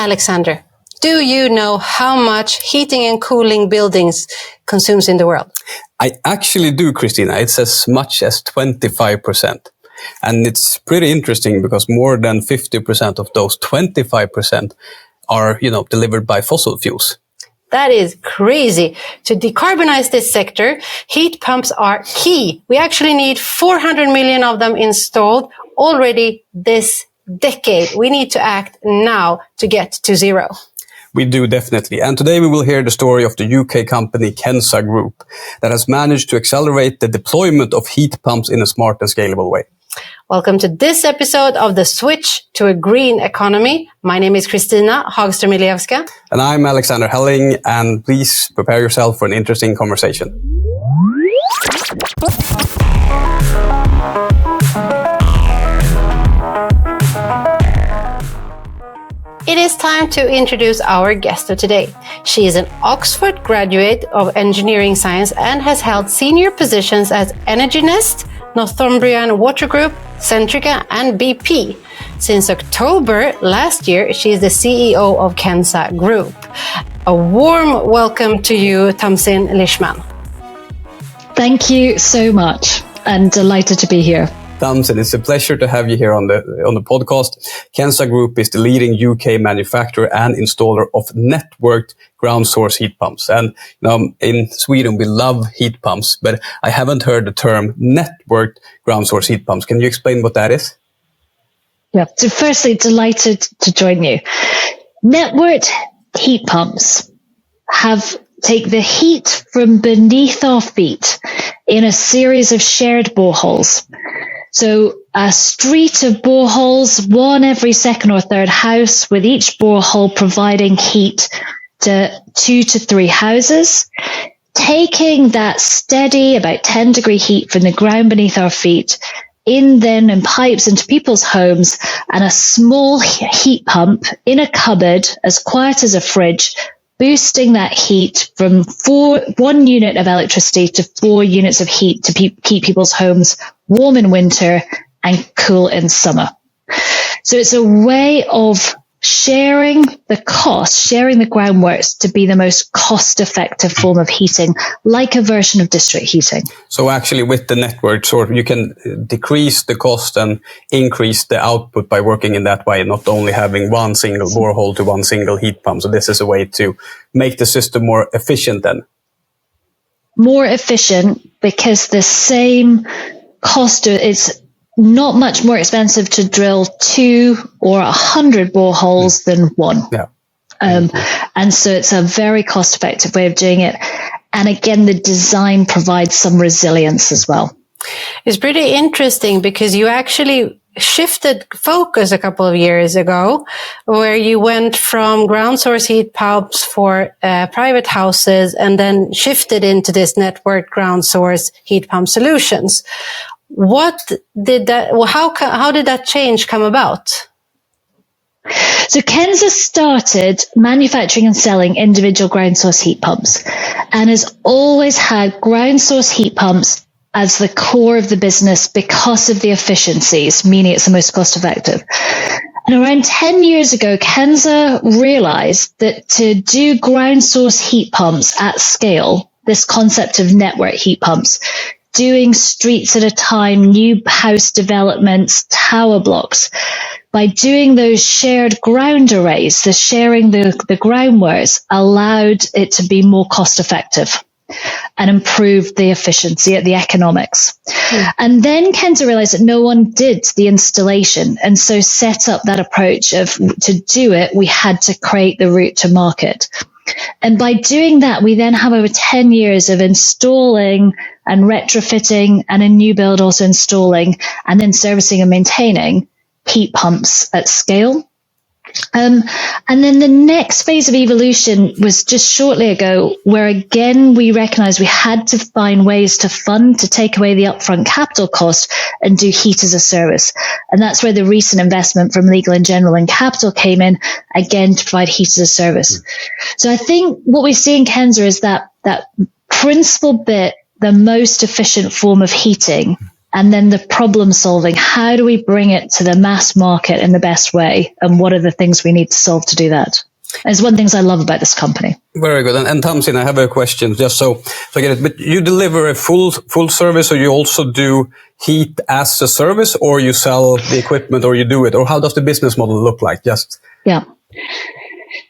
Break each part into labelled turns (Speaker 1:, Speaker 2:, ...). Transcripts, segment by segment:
Speaker 1: Alexander, do you know how much heating and cooling buildings consumes in the world?
Speaker 2: I actually do, Christina. It's as much as 25%. And it's pretty interesting because more than 50% of those 25% are, delivered by fossil fuels.
Speaker 1: That is crazy. To decarbonize this sector, heat pumps are key. We actually need 400 million of them installed already this decade. We need to act now to get to zero.
Speaker 2: We do, definitely. And today we will hear the story of the UK company Kensa Group that has managed to accelerate the deployment of heat pumps in a smart and scalable way.
Speaker 1: Welcome to this episode of The Switch to a Green Economy. My name is Kristina Hagström-Milewska.
Speaker 2: And I'm Alexander Helling, and please prepare yourself for an interesting conversation.
Speaker 1: It is time to introduce our guest of today. She is an Oxford graduate of engineering science and has held senior positions as Energy Nest, Northumbrian Water Group, Centrica and BP. Since October last year, she is the CEO of Kensa Group. A warm welcome to you, Tamsin Lishman.
Speaker 3: Thank you so much, and delighted to be here.
Speaker 2: Tamsin, it's a pleasure to have you here on the podcast. Kensa Group is the leading UK manufacturer and installer of networked ground source heat pumps. And in Sweden, we love heat pumps, but I haven't heard the term networked ground source heat pumps. Can you explain what that is?
Speaker 3: Yeah. So firstly, delighted to join you. Networked heat pumps take the heat from beneath our feet in a series of shared boreholes. So a street of boreholes, one every second or third house, with each borehole providing heat to 2 to 3 houses, taking that steady about 10-degree heat from the ground beneath our feet in pipes into people's homes, and a small heat pump in a cupboard as quiet as a fridge, boosting that heat from 1 unit of electricity to 4 units of heat to keep people's homes warm in winter and cool in summer. So it's a way of sharing the cost, sharing the groundworks to be the most cost-effective form of heating, like a version of district heating.
Speaker 2: So actually with the network, you can decrease the cost and increase the output by working in that way, not only having one single borehole to one single heat pump. So this is a way to make the system more efficient then.
Speaker 3: More efficient because the same cost is not much more expensive to drill 2 or 100 boreholes than one.
Speaker 2: Yeah.
Speaker 3: And so it's a very cost-effective way of doing it. And again, the design provides some resilience as well.
Speaker 1: It's pretty interesting because you actually shifted focus a couple of years ago, where you went from ground source heat pumps for private houses and then shifted into this network ground source heat pump solutions. How did that change come about?
Speaker 3: So Kensa started manufacturing and selling individual ground source heat pumps and has always had ground source heat pumps as the core of the business because of the efficiencies, meaning it's the most cost effective. And around 10 years ago, Kensa realized that to do ground source heat pumps at scale, this concept of network heat pumps, doing streets at a time, new house developments, tower blocks, by doing those shared ground arrays, so sharing the groundworks allowed it to be more cost effective and improved the efficiency, the economics. And then Kensa realized that no one did the installation, and so set up that approach of, to do it, we had to create the route to market. And by doing that, we then have over 10 years of installing and retrofitting, and a new build also installing, and then servicing and maintaining heat pumps at scale. And then the next phase of evolution was just shortly ago, where again we recognized we had to find ways to fund, to take away the upfront capital cost and do heat as a service. And that's where the recent investment from Legal & General and Capital came in, again to provide heat as a service. So I think what we see in Kensa is that principal bit, the most efficient form of heating, and then the problem solving. How do we bring it to the mass market in the best way? And what are the things we need to solve to do that? It's one of the things I love about this company.
Speaker 2: Very good. And Tamsin, I have a question just so I get it. But you deliver a full service, or you also do heat as a service, or you sell the equipment, or you do it, or how does the business model look like? Just
Speaker 3: yeah.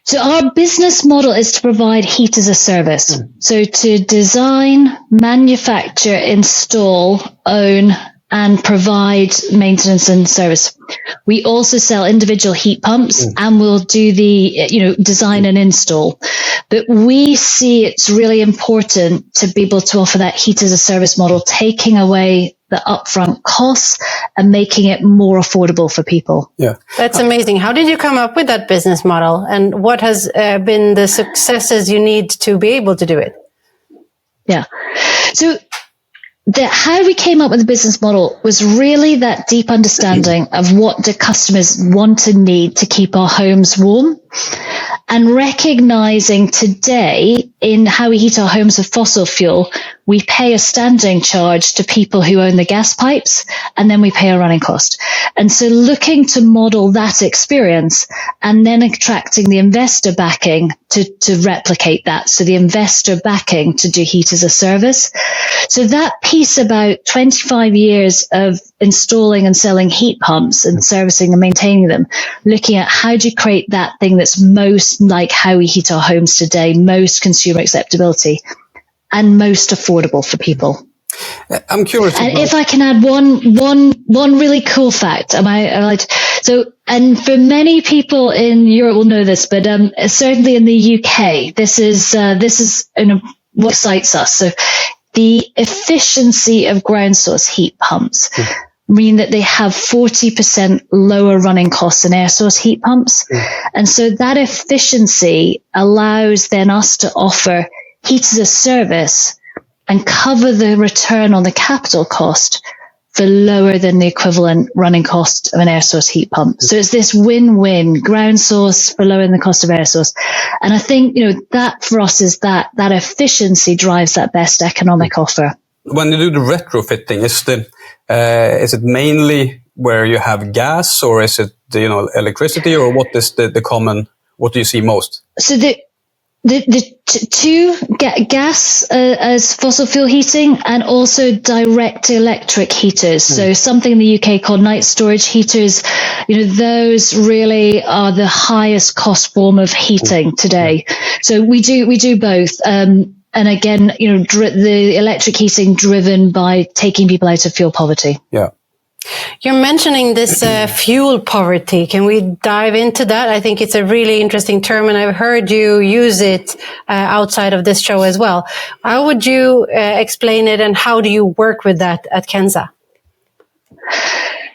Speaker 3: So our business model is to provide heat as a service. So to design, manufacture, install, own, and provide maintenance and service. We also sell individual heat pumps, and we'll do the, design and install. But we see it's really important to be able to offer that heat as a service model, taking away the upfront costs and making it more affordable for people.
Speaker 2: Yeah.
Speaker 1: That's amazing. How did you come up with that business model, and what has been the successes you need to be able to do it?
Speaker 3: Yeah. So how we came up with the business model was really that deep understanding of what do customers want and need to keep our homes warm, and recognizing today in how we heat our homes with fossil fuel, we pay a standing charge to people who own the gas pipes, and then we pay a running cost. And so looking to model that experience and then attracting the investor backing to replicate that. So the investor backing to do heat as a service. So that piece about 25 years of installing and selling heat pumps and servicing and maintaining them, looking at how do you create that thing that's most like how we heat our homes today, most consumer acceptability, and most affordable for people.
Speaker 2: I'm curious.
Speaker 3: And if I can add one really cool fact, and for many people in Europe will know this, but certainly in the UK, this is what excites us. So the efficiency of ground source heat pumps mean that they have 40% lower running costs than air source heat pumps. And so that efficiency allows then us to offer heat as a service and cover the return on the capital cost for lower than the equivalent running cost of an air source heat pump. So it's this win-win, ground source for lowering the cost of air source. And I think, that for us is that efficiency drives that best economic offer.
Speaker 2: When you do the retrofitting, is it mainly where you have gas, or is it, electricity, or what is the common, what do you see most?
Speaker 3: So the two gas as fossil fuel heating, and also direct electric heaters. So something in the UK called night storage heaters. Those really are the highest cost form of heating today. So we do both. And again, the electric heating driven by taking people out of fuel poverty.
Speaker 2: Yeah.
Speaker 1: You're mentioning this fuel poverty. Can we dive into that? I think it's a really interesting term, and I've heard you use it outside of this show as well. How would you explain it, and how do you work with that at Kensa?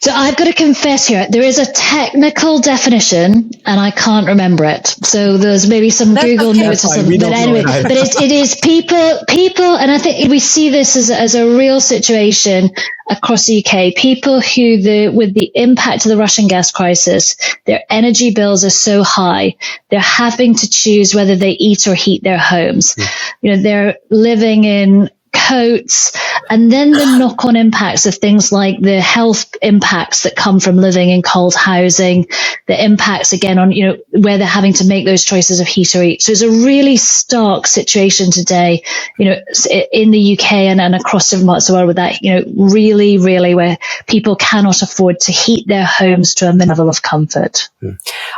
Speaker 3: So I've got to confess here, there is a technical definition and I can't remember it. So there's maybe some Google notes or something. But anyway, but it is people, and I think we see this as a real situation across the UK. People who with the impact of the Russian gas crisis, their energy bills are so high, they're having to choose whether they eat or heat their homes. They're living in coats, and then the knock-on impacts of things like the health impacts that come from living in cold housing, the impacts again on, where they're having to make those choices of heat or eat. So it's a really stark situation today, in the UK and across different parts of the world with that, really, really where people cannot afford to heat their homes to a minimum level of comfort.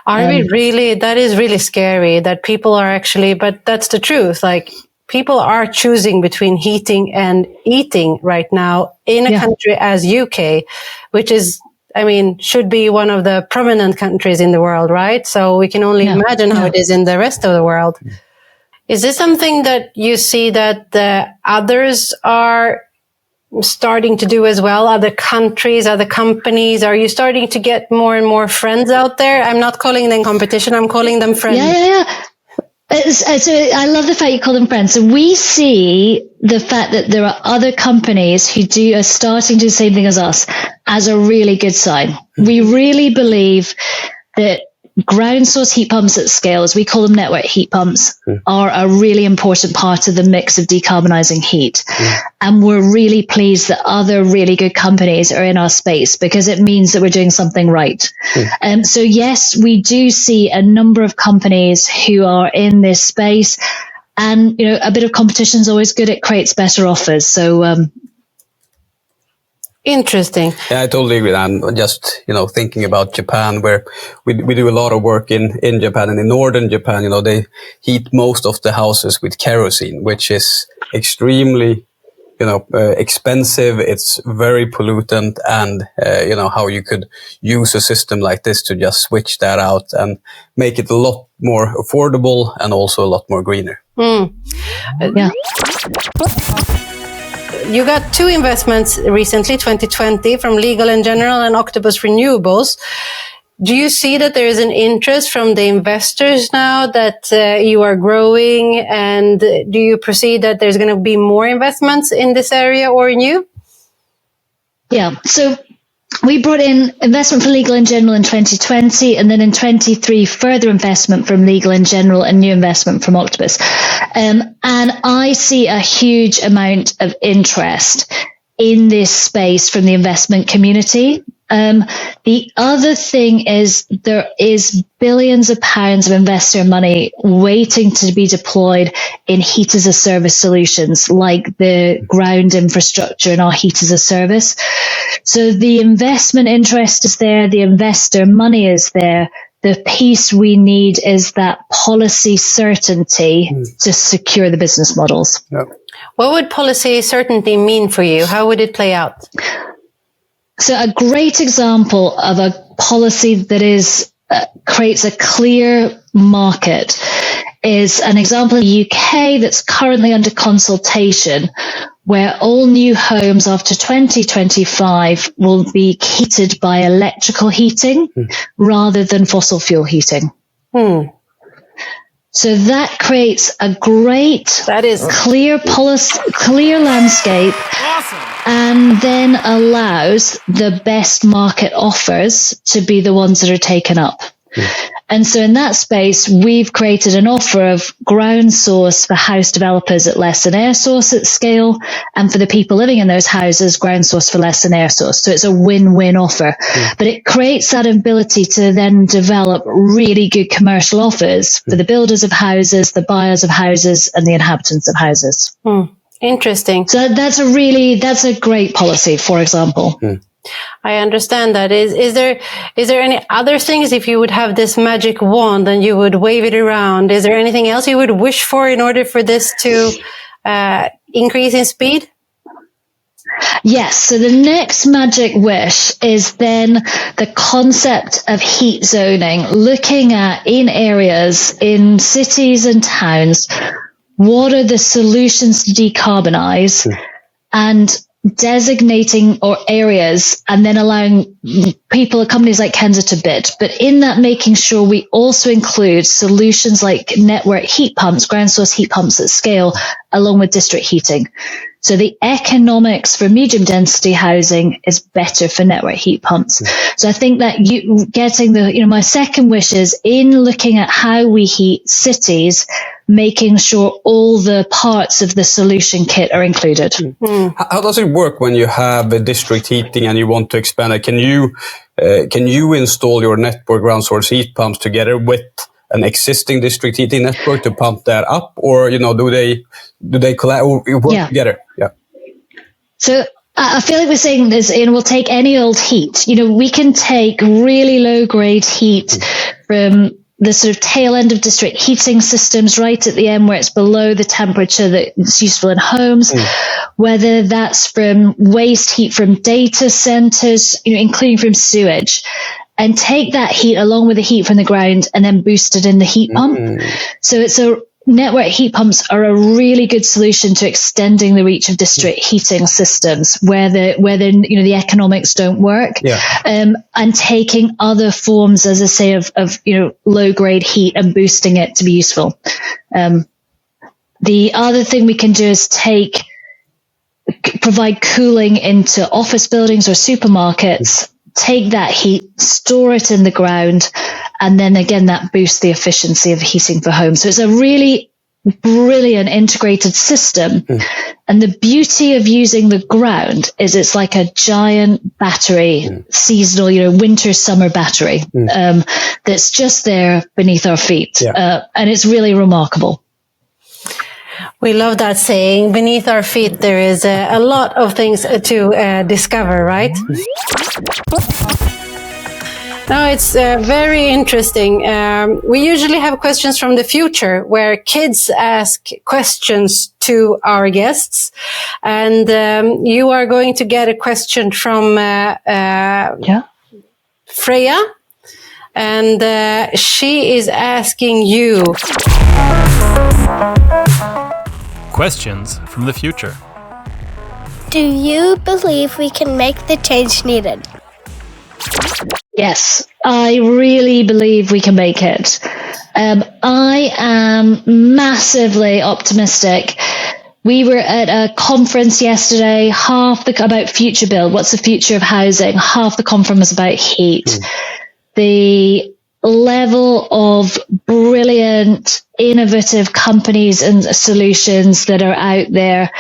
Speaker 1: Are we really, that is really scary that people are actually, but that's the truth. Like, people are choosing between heating and eating right now in a country as UK, which is, should be one of the prominent countries in the world, right? So we can only imagine how it is in the rest of the world. Is this something that you see that the others are starting to do as well? Other countries, other companies? Are you starting to get more and more friends out there? I'm not calling them competition. I'm calling them friends.
Speaker 3: Yeah. So I love the fact you call them friends. So we see the fact that there are other companies who are starting to do the same thing as us as a really good sign. We really believe that ground source heat pumps at scale, as we call them, network heat pumps, are a really important part of the mix of decarbonising heat. And we're really pleased that other really good companies are in our space, because it means that we're doing something right. So yes, we do see a number of companies who are in this space, and a bit of competition is always good. It creates better offers. So
Speaker 1: interesting.
Speaker 2: Yeah, I totally agree. I'm just, thinking about Japan, where we do a lot of work in Japan, and in northern Japan, they heat most of the houses with kerosene, which is extremely, expensive. It's very pollutant, and, how you could use a system like this to just switch that out and make it a lot more affordable and also a lot more greener.
Speaker 3: yeah.
Speaker 1: You got 2 investments recently, 2020, from Legal & General and Octopus Renewables. Do you see that there is an interest from the investors now that you are growing? And do you perceive that there's going to be more investments in this area or in you?
Speaker 3: Yeah. So we brought in investment from Legal & General in 2020, and then in 23, further investment from Legal & General and new investment from Octopus. And I see a huge amount of interest in this space from the investment community. The other thing is there is billions of pounds of investor money waiting to be deployed in heat as a service solutions, like the ground infrastructure and our heat as a service. So the investment interest is there, the investor money is there. The piece we need is that policy certainty to secure the business models.
Speaker 2: Yeah.
Speaker 1: What would policy certainty mean for you? How would it play out?
Speaker 3: So a great example of a policy that is creates a clear market is an example in the UK that's currently under consultation, where all new homes after 2025 will be heated by electrical heating rather than fossil fuel heating. So that creates a great, clear policy, clear landscape, and then allows the best market offers to be the ones that are taken up. And so in that space, we've created an offer of ground source for house developers at less than air source at scale, and for the people living in those houses, ground source for less than air source. So it's a win-win offer. But it creates that ability to then develop really good commercial offers for the builders of houses, the buyers of houses, and the inhabitants of houses.
Speaker 1: Interesting.
Speaker 3: So that's a great policy, for example.
Speaker 1: I understand that. Is there any other things, if you would have this magic wand and you would wave it around, is there anything else you would wish for in order for this to increase in speed?
Speaker 3: Yes. So the next magic wish is then the concept of heat zoning, looking at in areas, in cities and towns, what are the solutions to decarbonize, and designating or areas, and then allowing people, companies like Kensa to bid. But in that, making sure we also include solutions like network heat pumps, ground source heat pumps at scale, along with district heating. So the economics for medium density housing is better for network heat pumps. So I think that my second wish is in looking at how we heat cities, making sure all the parts of the solution kit are included.
Speaker 2: How does it work when you have a district heating and you want to expand it? Can you install your network ground source heat pumps together with an existing district heating network to pump that up, or do they work together? Yeah.
Speaker 3: So I feel like we're saying this, we'll take any old heat. We can take really low grade heat from the sort of tail end of district heating systems right at the end where it's below the temperature that's useful in homes, whether that's from waste heat from data centers, including from sewage, and take that heat along with the heat from the ground and then boost it in the heat pump. So network heat pumps are a really good solution to extending the reach of district heating systems where the economics don't work, and taking other forms, as I say, of low grade heat and boosting it to be useful. The other thing we can do is provide cooling into office buildings or supermarkets take that heat, store it in the ground, and then again, that boosts the efficiency of heating for homes. So it's a really brilliant integrated system. And the beauty of using the ground is it's like a giant battery, seasonal, winter, summer battery, that's just there beneath our feet. And it's really remarkable.
Speaker 1: We love that saying. Beneath our feet, there is a lot of things to discover, right? No, it's very interesting. We usually have questions from the future where kids ask questions to our guests. And you are going to get a question from Freya. And she is asking you.
Speaker 4: Questions from the future.
Speaker 5: Do you believe we can make the change needed?
Speaker 3: Yes, I really believe we can make it. I am massively optimistic. We were at a conference yesterday, about future build. What's the future of housing? Half the conference was about heat. The level of brilliant, innovative companies and solutions that are out there.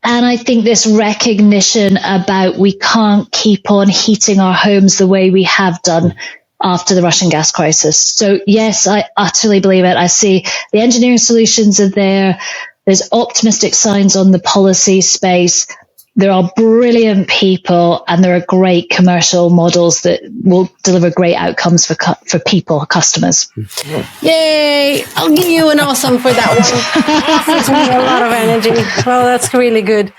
Speaker 3: And I think this recognition about we can't keep on heating our homes the way we have done after the Russian gas crisis. So yes, I utterly believe it. I see the engineering solutions are there. There's optimistic signs on the policy space. There are brilliant people and there are great commercial models that will deliver great outcomes for people, customers.
Speaker 1: Yay! I'll give you an awesome for that one. Gives me a lot of energy. Well, that's really good.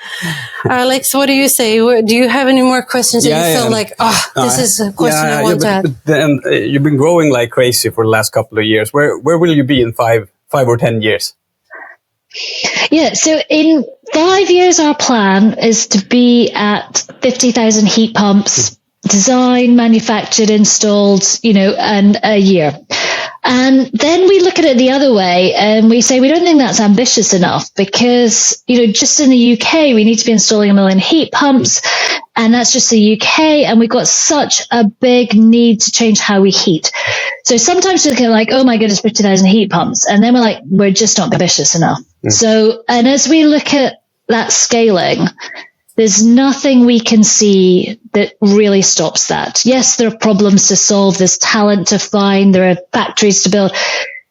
Speaker 1: Alex, what do you say? Do you have any more questions that you feel like, this is a question I want to add?
Speaker 2: Then you've been growing like crazy for the last couple of years. Where will you be in 5 or 10 years?
Speaker 3: Yeah, so in 5 years, our plan is to be at 50,000 heat pumps, designed, manufactured, installed, and a year. And then we look at it the other way and we say, we don't think that's ambitious enough because, just in the UK, we need to be installing 1 million heat pumps. And that's just the UK. And we've got such a big need to change how we heat. So sometimes we're looking like, oh my goodness, 50,000 heat pumps. And then we're like, we're just not ambitious enough. So, and as we look at that scaling, there's nothing we can see that really stops that. Yes, there are problems to solve. There's talent to find. There are factories to build.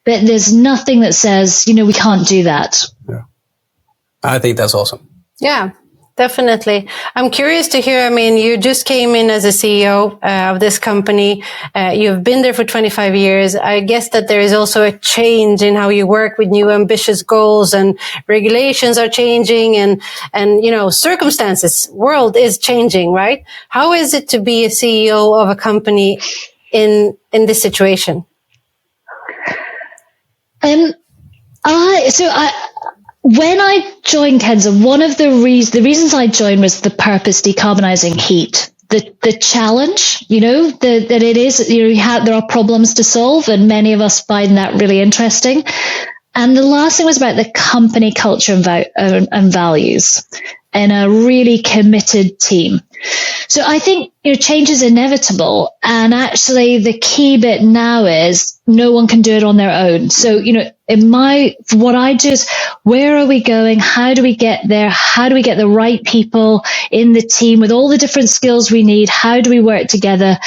Speaker 3: But there's nothing that says, we can't do that.
Speaker 2: Yeah. I think that's awesome.
Speaker 1: Yeah, definitely. I'm curious to hear, you just came in as a CEO of this company. You've been there for 25 years. I guess that there is also a change in how you work with new ambitious goals and regulations are changing and circumstances, world is changing, right? How is it to be a CEO of a company in this situation?
Speaker 3: When I joined Kensa, one of the reasons I joined was the purpose, decarbonizing heat. The challenge, that it is, there are problems to solve and many of us find that really interesting. And the last thing was about the company culture and values and a really committed team. So I think, change is inevitable. And actually the key bit now is no one can do it on their own. So, what I do is where are we going? How do we get there? How do we get the right people in the team with all the different skills we need? How do we work together?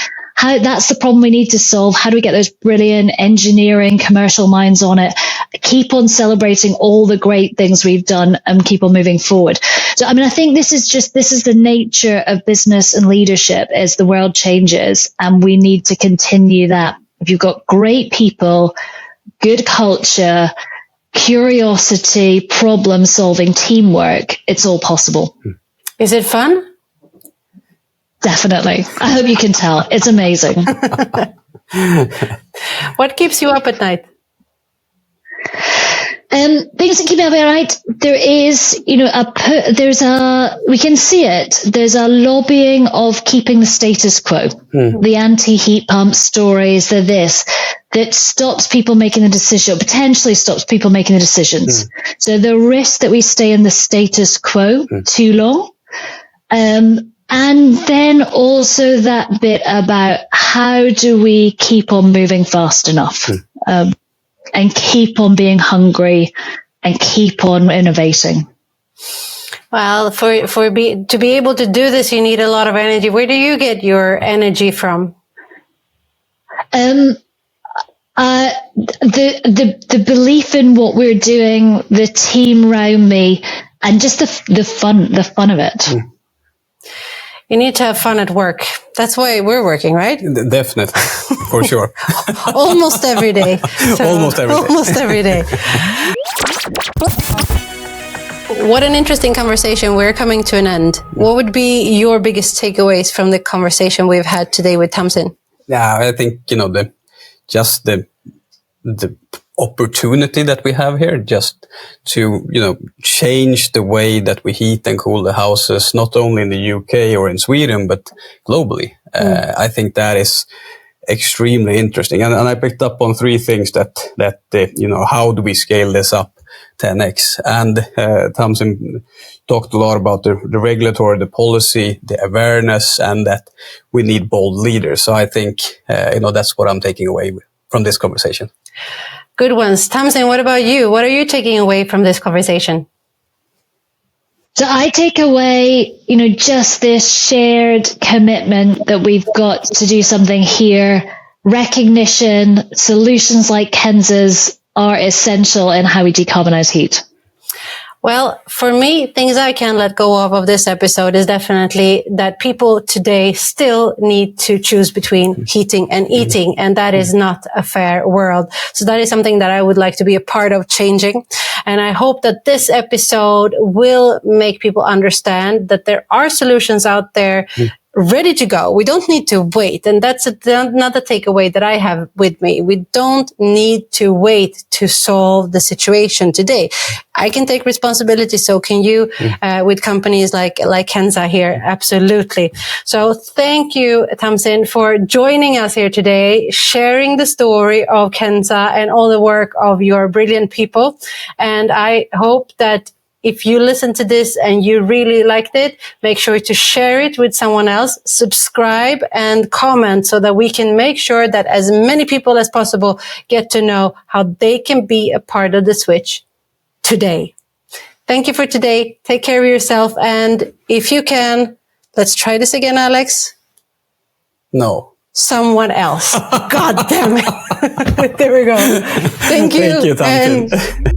Speaker 3: That's the problem we need to solve. How do we get those brilliant engineering, commercial minds on it? Keep on celebrating all the great things we've done and keep on moving forward. So, I think this is the nature of business and leadership as the world changes, and we need to continue that. If you've got great people, good culture, curiosity, problem solving, teamwork, it's all possible.
Speaker 1: Is it fun?
Speaker 3: Definitely. I hope you can tell. It's amazing.
Speaker 1: What keeps you up at night?
Speaker 3: Things that keep me up at night. There is, we can see it. There's a lobbying of keeping the status quo. The anti-heat pump stories, that stops people making the decision, potentially stops people making the decisions. So the risk that we stay in the status quo too long. And then also that bit about how do we keep on moving fast enough, and keep on being hungry and keep on innovating.
Speaker 1: Well, to be able to do this, you need a lot of energy. Where do you get your energy from?
Speaker 3: The belief in what we're doing, the team around me, and just the fun of it.
Speaker 1: You need to have fun at work. That's why we're working, right?
Speaker 2: Definitely, for sure.
Speaker 1: Almost every day.
Speaker 2: Almost every day.
Speaker 1: What an interesting conversation. We're coming to an end. What would be your biggest takeaways from the conversation we've had today with Tamsin?
Speaker 2: Yeah, I think, the opportunity that we have here just to, change the way that we heat and cool the houses, not only in the UK or in Sweden, but globally. I think that is extremely interesting. And I picked up on three things that how do we scale this up 10x? And Tamsin talked a lot about the regulatory, the policy, the awareness, and that we need bold leaders. So I think, that's what I'm taking away from this conversation.
Speaker 1: Good ones. Tamsin, what about you? What are you taking away from this conversation?
Speaker 3: So I take away, just this shared commitment that we've got to do something here. Recognition, solutions like Kensa's are essential in how we decarbonize heat.
Speaker 1: Well, for me, things I can let go of this episode is definitely that people today still need to choose between heating and eating, and that is not a fair world. So that is something that I would like to be a part of changing. And I hope that this episode will make people understand that there are solutions out there ready to go. We don't need to wait. And that's another takeaway that I have with me. We don't need to wait to solve the situation today. I can take responsibility. So can you, with companies like Kensa here. Absolutely. So thank you, Tamsin, for joining us here today, sharing the story of Kensa and all the work of your brilliant people. And I hope that if you listen to this and you really liked it, make sure to share it with someone else, subscribe and comment so that we can make sure that as many people as possible get to know how they can be a part of the switch today. Thank you for today. Take care of yourself. And if you can, let's try this again, Alex.
Speaker 2: No.
Speaker 1: Someone else. God damn it. There we go. Thank you.
Speaker 2: Thank you, Tamsin.